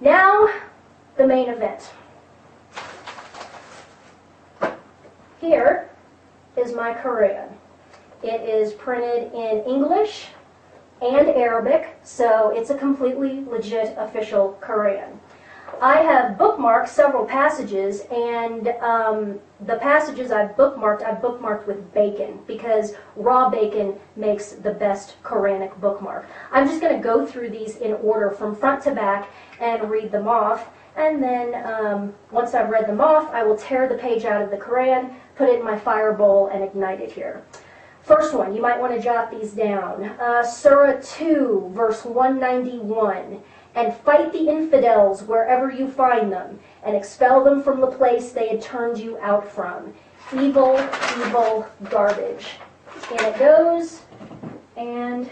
Now, the main event. Here is my Quran. It is printed in English and Arabic, so it's a completely legit official Quran. I have bookmarked several passages, and the passages I've bookmarked with bacon, because raw bacon makes the best Quranic bookmark. I'm just going to go through these in order from front to back and read them off, and then once I've read them off, I will tear the page out of the Quran, put it in my fire bowl, and ignite it here. First one, you might want to jot these down. Surah 2, verse 191. And fight the infidels wherever you find them, and expel them from the place they had turned you out from. Evil, evil garbage. And it goes, and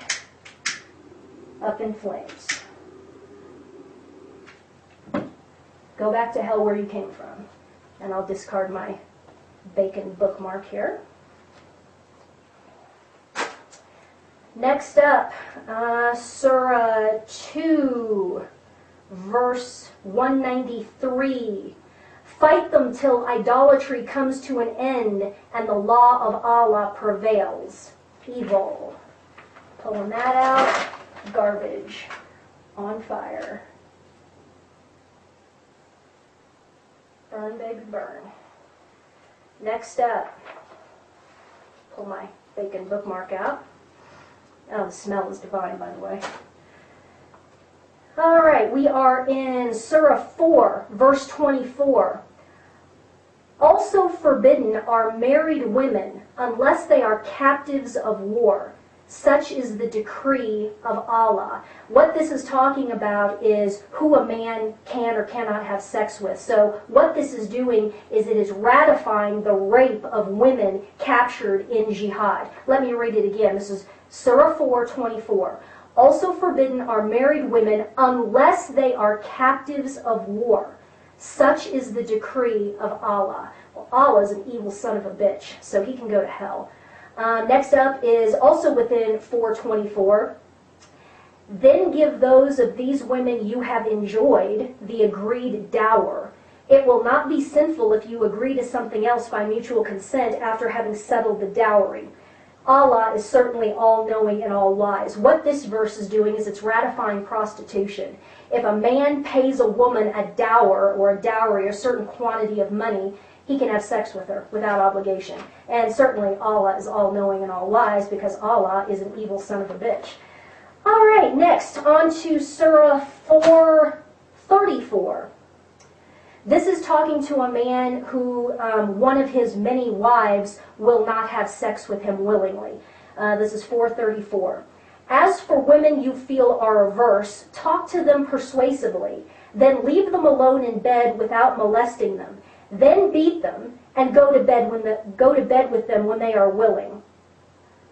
up in flames. Go back to hell where you came from. And I'll discard my bacon bookmark here. Next up, Surah 2, verse 193. Fight them till idolatry comes to an end and the law of Allah prevails. Evil. Pulling that out. Garbage. On fire. Burn, baby, burn. Next up, pull my bacon bookmark out. Oh, the smell is divine, by the way. All right, we are in Surah 4, verse 24. Also forbidden are married women unless they are captives of war. Such is the decree of Allah. What this is talking about is who a man can or cannot have sex with. So what this is doing is it is ratifying the rape of women captured in jihad. Let me read it again. This is Surah 4:24. Also forbidden are married women unless they are captives of war. Such is the decree of Allah. Well, Allah is an evil son of a bitch, so he can go to hell. Next up is also within 4:24. Then give those of these women you have enjoyed the agreed dower. It will not be sinful if you agree to something else by mutual consent after having settled the dowry. Allah is certainly all-knowing and all-wise. What this verse is doing is it's ratifying prostitution. If a man pays a woman a dower or a dowry, a certain quantity of money, he can have sex with her without obligation. And certainly Allah is all-knowing and all-wise because Allah is an evil son of a bitch. All right, next, on to Surah 4:34. This is talking to a man who one of his many wives will not have sex with him willingly. This is 4:34. As for women you feel are averse, talk to them persuasively. Then leave them alone in bed without molesting them. Then beat them and go to bed with them when they are willing.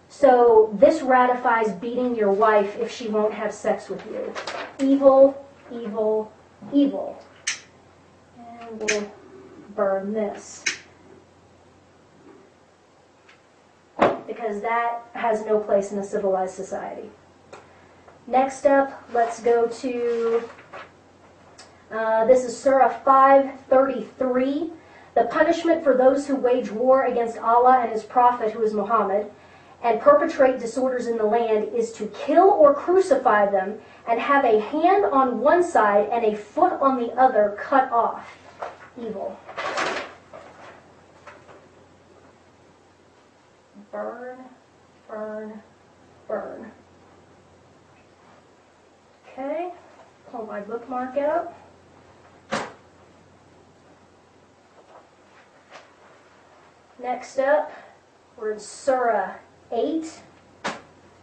So this ratifies beating your wife if she won't have sex with you. Evil, evil, evil. And we'll burn this, because that has no place in a civilized society. Next up, let's go to, this is Surah 5:33. The punishment for those who wage war against Allah and His Prophet, who is Muhammad, and perpetrate disorders in the land is to kill or crucify them and have a hand on one side and a foot on the other cut off. Evil. Burn, burn, burn. Okay, pull my bookmark out. Next up, we're in Surah 8.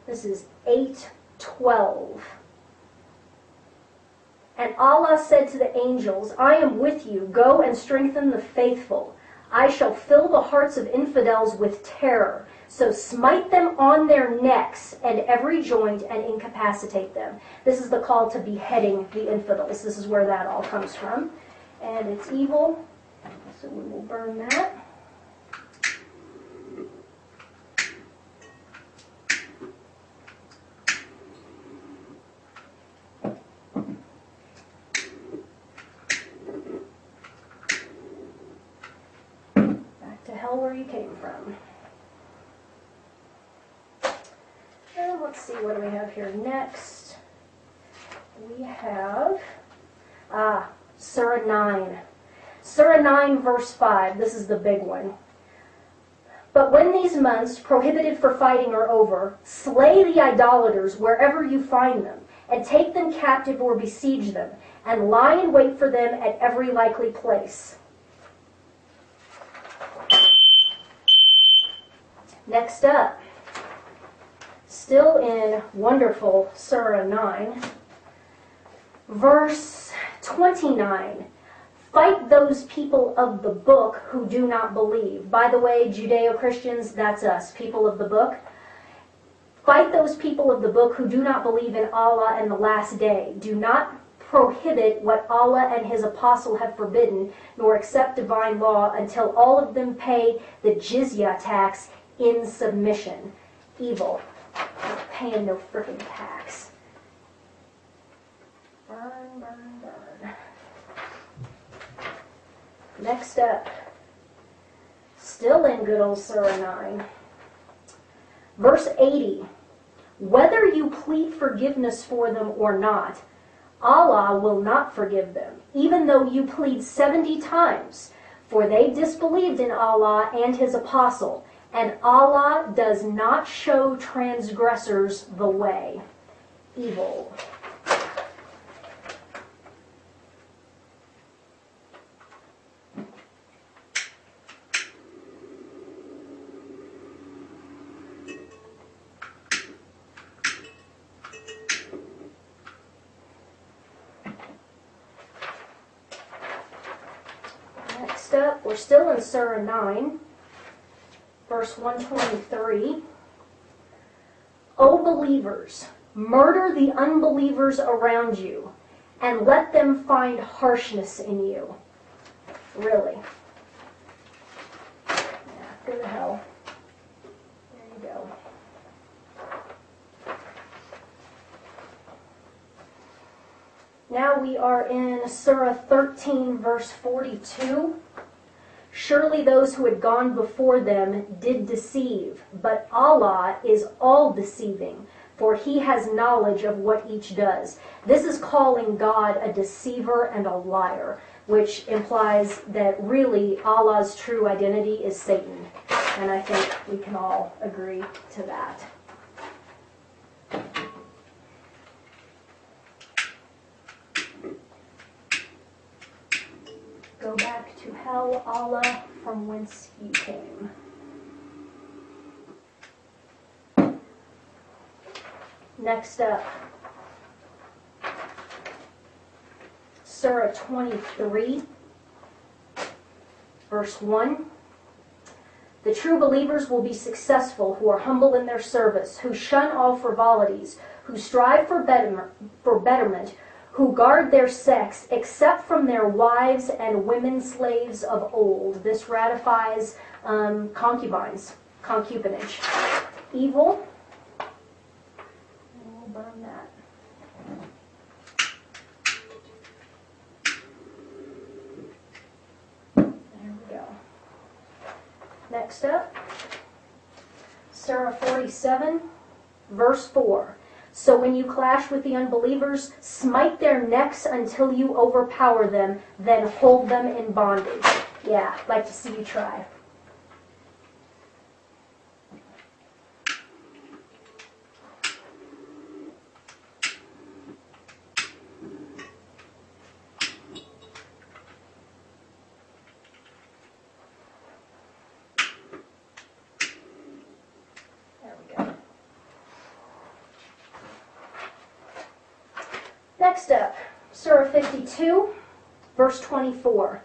This is 8:12. And Allah said to the angels, I am with you, go and strengthen the faithful. I shall fill the hearts of infidels with terror, so smite them on their necks and every joint and incapacitate them. This is the call to beheading the infidels. This is where that all comes from. And it's evil, so we will burn that. where you came from. And let's see, what do we have here next? We have Surah 9. Surah 9, verse 5. This is the big one. But when these months prohibited for fighting are over, slay the idolaters wherever you find them, and take them captive or besiege them, and lie in wait for them at every likely place. Next up, still in wonderful Surah 9, verse 29. Fight those people of the book who do not believe. By the way, Judeo-Christians, that's us, people of the book. Fight those people of the book who do not believe in Allah and the last day. Do not prohibit what Allah and His apostle have forbidden, nor accept divine law until all of them pay the jizya tax in submission. Evil. Not paying no frickin' tax. Burn, burn, burn. Next up, still in good old Surah 9, verse 80. Whether you plead forgiveness for them or not, Allah will not forgive them, even though you plead 70 times, for they disbelieved in Allah and His apostle, and Allah does not show transgressors the way. Evil. Next up, we're still in Surah 9, verse 123. O believers, murder the unbelievers around you, and let them find harshness in you. Really. Yeah, go to hell. There you go. Now we are in Surah 13, verse 42. Surely those who had gone before them did deceive, but Allah is all-deceiving, for He has knowledge of what each does. This is calling God a deceiver and a liar, which implies that really Allah's true identity is Satan. And I think we can all agree to that. Go back to hell, Allah, from whence you came. Next up, Surah 23, verse 1. The true believers will be successful who are humble in their service, who shun all frivolities, who strive for betterment, who guard their sex, except from their wives and women slaves of old. This ratifies concubinage. Evil. And we'll burn that. There we go. Next up, Surah 47, verse 4. So when you clash with the unbelievers, smite their necks until you overpower them, then hold them in bondage. Yeah, I'd like to see you try. Next up, Surah 52, verse 24.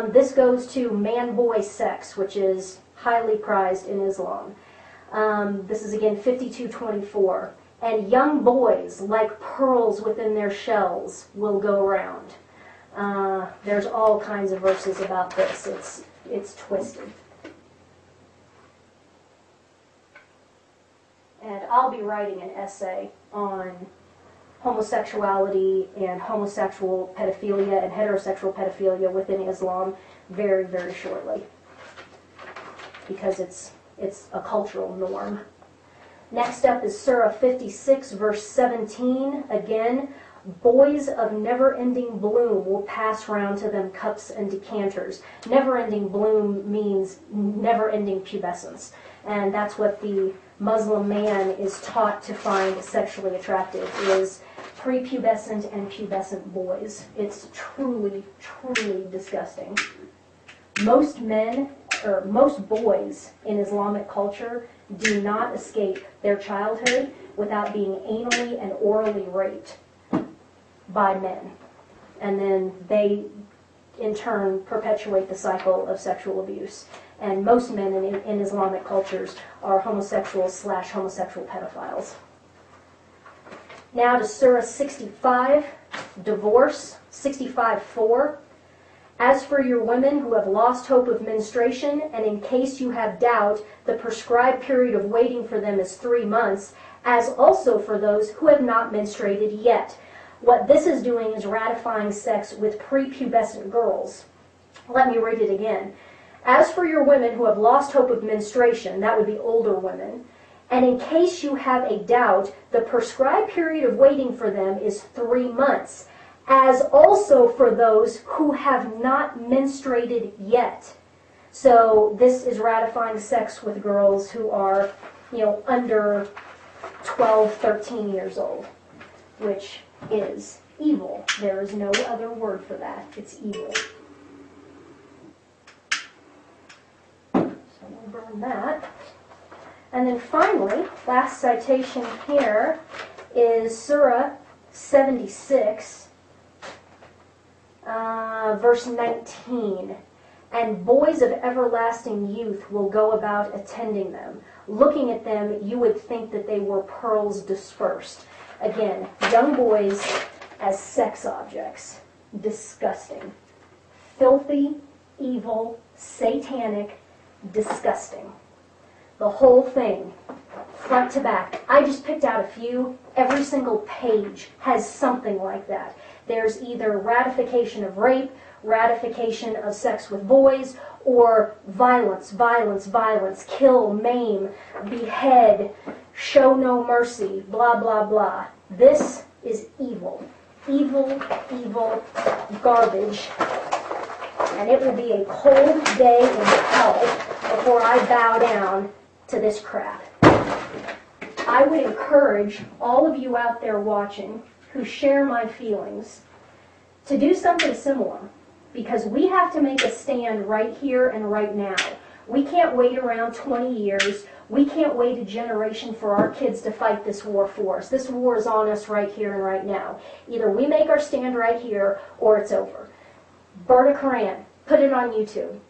This goes to man-boy sex, which is highly prized in Islam. This is again 52:24. And young boys, like pearls within their shells, will go around. There's all kinds of verses about this. It's twisted. And I'll be writing an essay on homosexuality and homosexual pedophilia and heterosexual pedophilia within Islam very, very shortly. because it's a cultural norm. Next up is Surah 56, verse 17. Again, boys of never-ending bloom will pass round to them cups and decanters. Never-ending bloom means never-ending pubescence. And that's what the Muslim man is taught to find sexually attractive, is prepubescent and pubescent boys. It's truly, truly disgusting. Most men, or most boys in Islamic culture do not escape their childhood without being anally and orally raped by men. And then they, in turn, perpetuate the cycle of sexual abuse. And most men in Islamic cultures are homosexuals/homosexual pedophiles. Now to Surah 65, divorce, 65:4. As for your women who have lost hope of menstruation, and in case you have doubt, the prescribed period of waiting for them is 3 months, as also for those who have not menstruated yet. What this is doing is ratifying sex with prepubescent girls. Let me read it again. As for your women who have lost hope of menstruation, that would be older women, and in case you have a doubt, the prescribed period of waiting for them is 3 months, as also for those who have not menstruated yet. So this is ratifying sex with girls who are, under 12, 13 years old, which is evil. There is no other word for that. It's evil. So we'll burn that. And then finally, last citation here is Surah 76. Verse 19, and boys of everlasting youth will go about attending them. Looking at them, you would think that they were pearls dispersed. Again, young boys as sex objects. Disgusting. Filthy, evil, satanic, disgusting. The whole thing, front to back. I just picked out a few. Every single page has something like that. There's either ratification of rape, ratification of sex with boys, or violence, violence, violence, kill, maim, behead, show no mercy, blah, blah, blah. This is evil. Evil, evil garbage. And it will be a cold day in hell before I bow down to this crap. I would encourage all of you out there watching who share my feelings to do something similar, because we have to make a stand right here and right now. We can't wait around 20 years. We can't wait a generation for our kids to fight this war for us. This war is on us right here and right now. Either we make our stand right here or it's over. Burn a Quran. Put it on YouTube.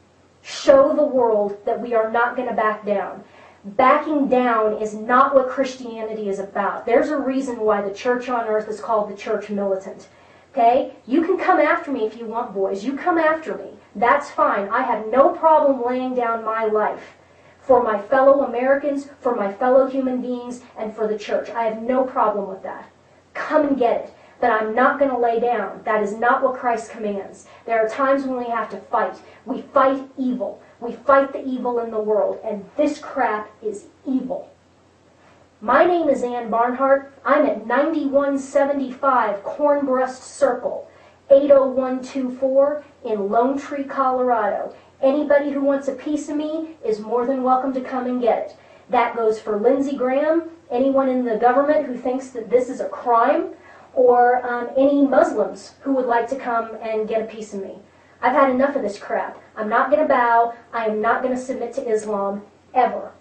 Show the world that we are not going to back down. Backing down is not what Christianity is about. There's a reason why the church on earth is called the church militant. Okay? You can come after me if you want, boys. You come after me. That's fine. I have no problem laying down my life for my fellow Americans, for my fellow human beings, and for the church. I have no problem with that. Come and get it. But I'm not going to lay down. That is not what Christ commands. There are times when we have to fight. We fight evil. We fight the evil in the world, and this crap is evil. My name is Ann Barnhart. I'm at 9175 Cornbreast Circle, 80124 in Lone Tree, Colorado. Anybody who wants a piece of me is more than welcome to come and get it. That goes for Lindsey Graham, anyone in the government who thinks that this is a crime, or any Muslims who would like to come and get a piece of me. I've had enough of this crap. I'm not going to bow. I am not going to submit to Islam, ever.